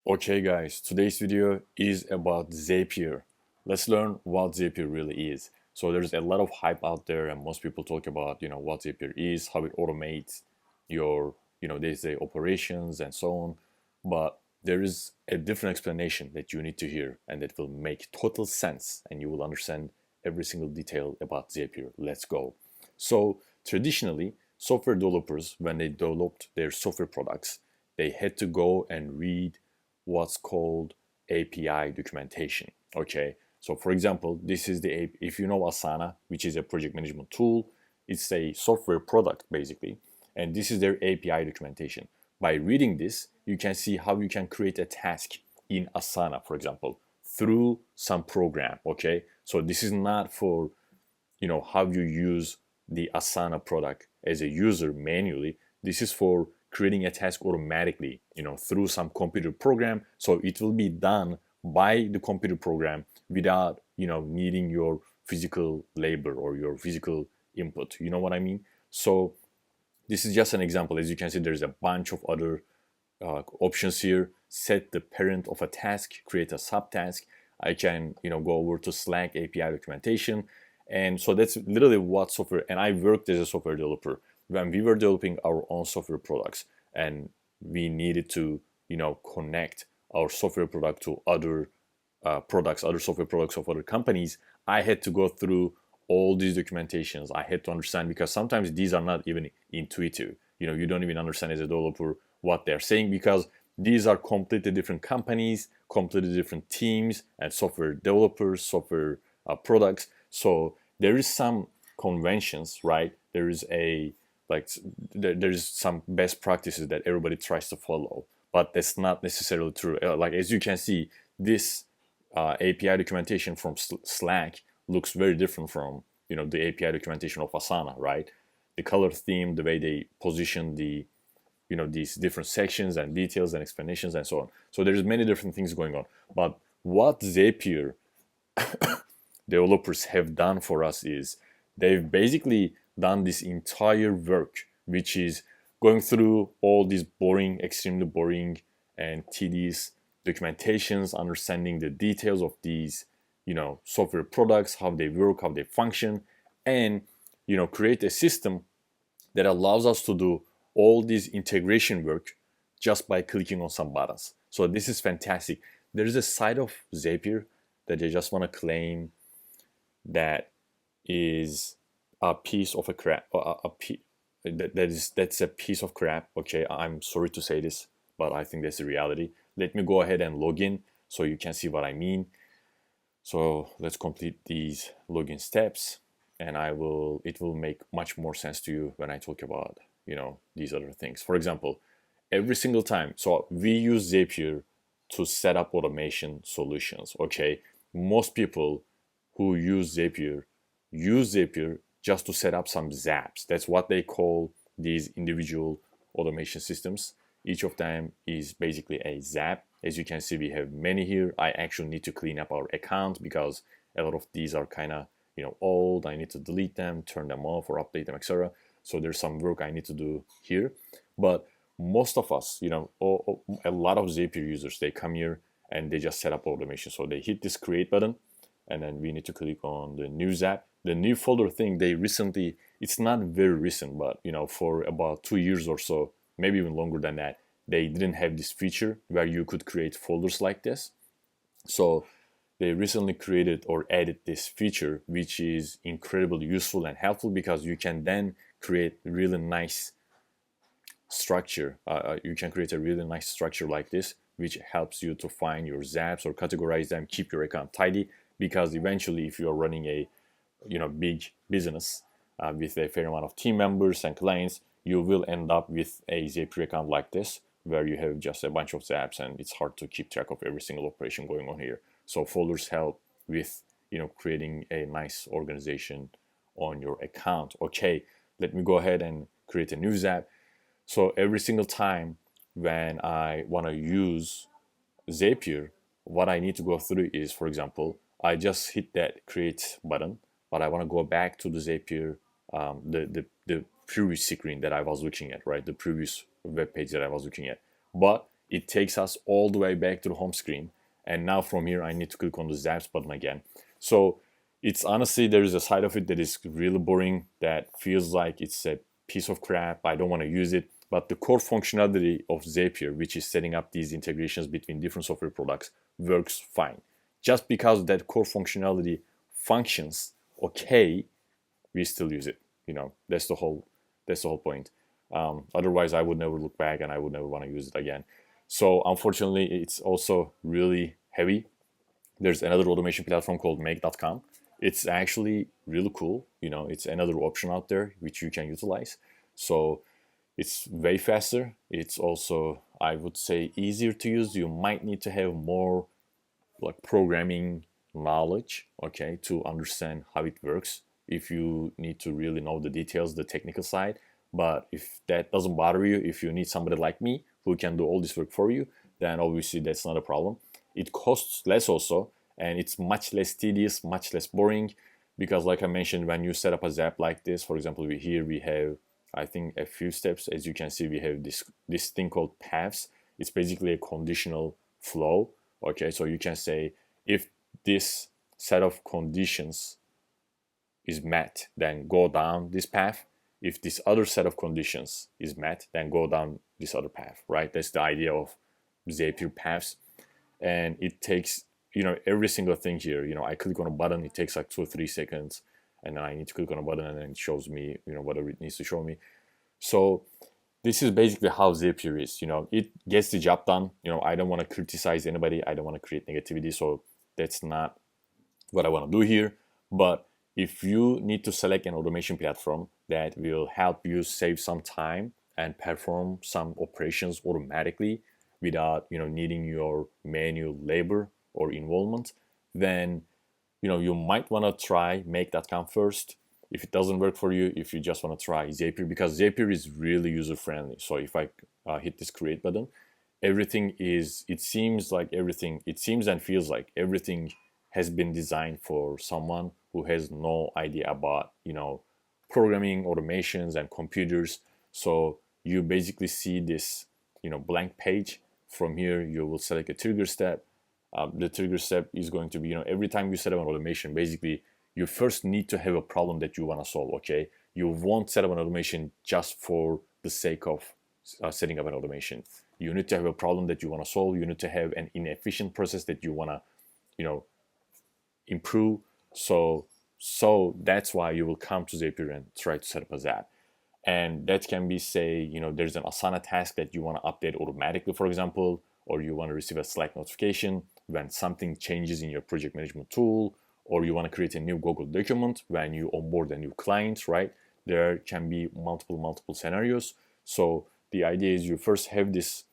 Okay guys, today's video is about Zapier. Let's learn what Zapier really is. So there's a lot of hype out there and most people talk about, what Zapier is, how it automates your, day-to-day operations and so on. But there is a different explanation that you need to hear and that will make total sense and you will understand every single detail about Zapier. Let's go. So traditionally, software developers, when they developed their software products, they had to go and read what's called API documentation. Okay, so for example, this is the if you know Asana, which is a project management tool, it's a software product basically, and this is their API documentation. By reading this, you can see how you can create a task in Asana, for example, through some program. Okay, so this is not for how you use the Asana product as a user manually. This is for creating a task automatically, through some computer program. So it will be done by the computer program without, needing your physical labor or your physical input. You know what I mean? So this is just an example. As you can see, there's a bunch of other options here. Set the parent of a task, create a subtask. I can, go over to Slack API documentation. And so that's literally what software, and I worked as a software developer when we were developing our own software products and we needed to, connect our software product to other products, other software products of other companies. I had to go through all these documentations. I had to understand because sometimes these are not even intuitive. You don't even understand as a developer what they're saying because these are completely different companies, completely different teams and software developers, software products. So there is some conventions, right? There is a like there's some best practices that everybody tries to follow, but that's not necessarily true. Like as you can see, this API documentation from Slack looks very different from the API documentation of Asana, right? The color theme, the way they position the these different sections and details and explanations and so on. So there's many different things going on. But what Zapier developers have done for us is they've basically done this entire work, which is going through all these boring, extremely boring and tedious documentations, understanding the details of these, software products, how they work, how they function, and create a system that allows us to do all this integration work just by clicking on some buttons. So this is fantastic. There is a side of Zapier that they just want to claim that is a piece of a crap, that's a piece of crap. Okay, I'm sorry to say this, but I think that's the reality. Let me go ahead and log in so you can see what I mean. So let's complete these login steps and it will make much more sense to you when I talk about, these other things. For example, every single time, so we use Zapier to set up automation solutions, okay? Most people who use Zapier just to set up some zaps. That's what they call these individual automation systems. Each of them is basically a zap. As you can see, we have many here. I actually need to clean up our account because a lot of these are kind of old. I need to delete them, turn them off, or update them, etc. So there's some work I need to do here. But most of us, a lot of Zapier users, they come here and they just set up automation. So they hit this create button, and then we need to click on the new zap. The new folder thing, they recently, it's not very recent, but for about 2 years or so, maybe even longer than that, they didn't have this feature where you could create folders like this. So they recently created or added this feature, which is incredibly useful and helpful because you can then create really nice structure. You can create a really nice structure like this, which helps you to find your zaps or categorize them, keep your account tidy. Because eventually, if you're running a big business with a fair amount of team members and clients, you will end up with a Zapier account like this, where you have just a bunch of zaps, and it's hard to keep track of every single operation going on here. So folders help with creating a nice organization on your account. Okay, let me go ahead and create a new zap. So every single time when I want to use Zapier, what I need to go through is, for example, I just hit that create button, but I want to go back to the Zapier, the previous screen that I was looking at, right? The previous web page that I was looking at. But it takes us all the way back to the home screen. And now from here, I need to click on the Zaps button again. So it's honestly, there is a side of it that is really boring, that feels like it's a piece of crap. I don't want to use it. But the core functionality of Zapier, which is setting up these integrations between different software products, works fine. Just because that core functionality functions okay, we still use it. That's the whole point. Otherwise, I would never look back and I would never want to use it again. So unfortunately, it's also really heavy. There's another automation platform called Make.com. It's actually really cool. It's another option out there which you can utilize. So it's way faster. It's also, I would say, easier to use. You might need to have more like programming knowledge, okay, to understand how it works. If you need to really know the details, the technical side. But if that doesn't bother you, if you need somebody like me who can do all this work for you, then obviously that's not a problem. It costs less also, and it's much less tedious, much less boring, because like I mentioned, when you set up a Zap like this, for example, we have, I think, a few steps. As you can see, we have this thing called paths. It's basically a conditional flow. Okay, so you can say if this set of conditions is met, then go down this path. If this other set of conditions is met, then go down this other path, right? That's the idea of Zapier paths. And it takes, every single thing here, I click on a button, it takes like 2 or 3 seconds, and then I need to click on a button and then it shows me, whatever it needs to show me. So this is basically how Zapier is. It gets the job done. I don't want to criticize anybody. I don't want to create negativity. So that's not what I want to do here. But if you need to select an automation platform that will help you save some time and perform some operations automatically without, needing your manual labor or involvement, then, you might want to try Make.com first. If it doesn't work for you, if you just want to try Zapier, because Zapier is really user friendly. So if I hit this create button, it seems and feels like everything has been designed for someone who has no idea about, programming, automations, and computers. So you basically see this, blank page. From here, you will select a trigger step. The trigger step is going to be, every time you set up an automation, basically, you first need to have a problem that you want to solve, okay? You won't set up an automation just for the sake of setting up an automation. You need to have a problem that you want to solve. You need to have an inefficient process that you want to, improve. So that's why you will come to Zapier and try to set up a Zap. And that can be, say, there's an Asana task that you want to update automatically, for example, or you want to receive a Slack notification when something changes in your project management tool, or you want to create a new Google document when you onboard a new client, right? There can be multiple scenarios. So the idea is you first have this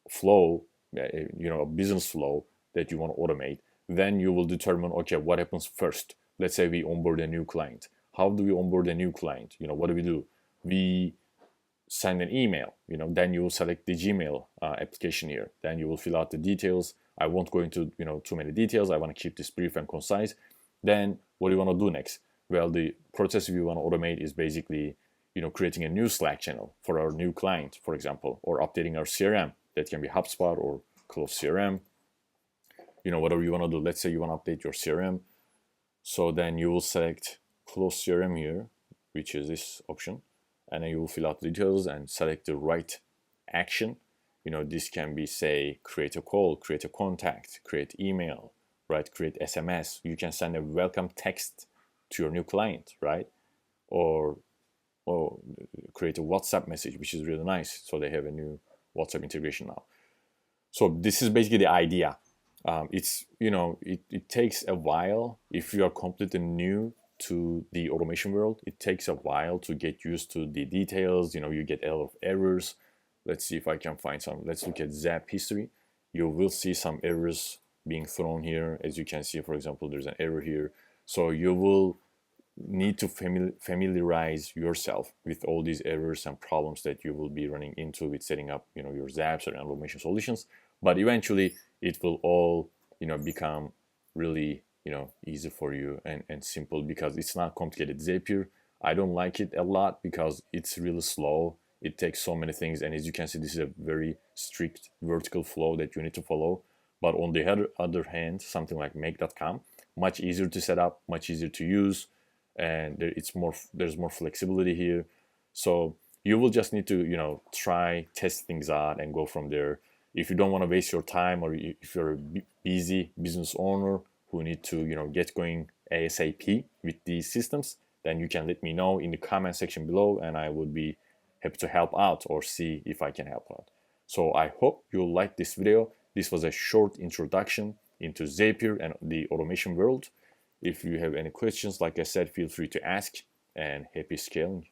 flow, a business flow that you want to automate. Then you will determine, okay, what happens first? Let's say we onboard a new client. How do we onboard a new client? What do? We send an email. Then you will select the Gmail application here. Then you will fill out the details. I won't go into too many details. I want to keep this brief and concise. Then what do you want to do next? Well, the process we want to automate is basically, creating a new Slack channel for our new client, for example, or updating our CRM. That can be HubSpot or Close CRM. Whatever you want to do. Let's say you want to update your CRM. So then you will select Close CRM here, which is this option. And then you will fill out the details and select the right action. This can be, say, create a call, create a contact, create email, right? Create SMS. You can send a welcome text to your new client, right? Or create a WhatsApp message, which is really nice. So they have a new WhatsApp integration now. So this is basically the idea. It takes a while if you are completely new to the automation world. It takes a while to get used to the details. You get a lot of errors. Let's see if I can find some. Let's look at Zap history. You will see some errors being thrown here. As you can see, for example, there's an error here. So you will need to familiarize yourself with all these errors and problems that you will be running into with setting up, your Zaps or automation solutions. But eventually, it will all, become really, easy for you and simple, because it's not complicated. Zapier, I don't like it a lot because it's really slow. It takes so many things, and as you can see, this is a very strict vertical flow that you need to follow. But on the other hand, something like make.com, much easier to set up, much easier to use, and there's more flexibility here. So you will just need to try, test things out, and go from there. If you don't want to waste your time, or if you're a busy business owner who need to get going ASAP with these systems, then you can let me know in the comment section below, and I would be happy to help out or see if I can help out. So I hope you'll like this video. This was a short introduction into Zapier and the automation world. If you have any questions, like I said, feel free to ask, and happy scaling.